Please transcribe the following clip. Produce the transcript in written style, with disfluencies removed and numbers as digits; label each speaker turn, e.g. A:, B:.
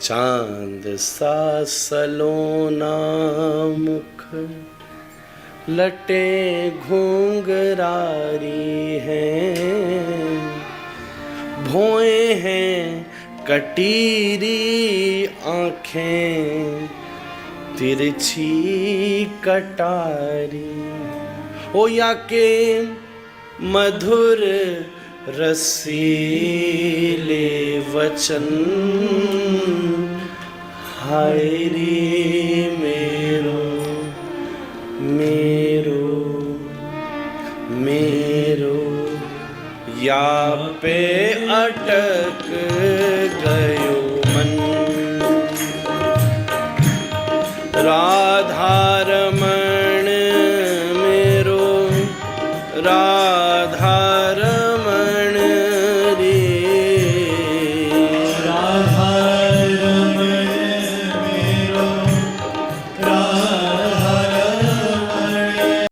A: चांद सा सलोना मुख, लटे घूंघरारी हैं, भोए हैं कटीरी आँखें, तिरछी कटारी। ओ या के मधुर रसीले वचन, हाय रे मेरो मेरो मेरो, या पे अटक गयो मन। राधा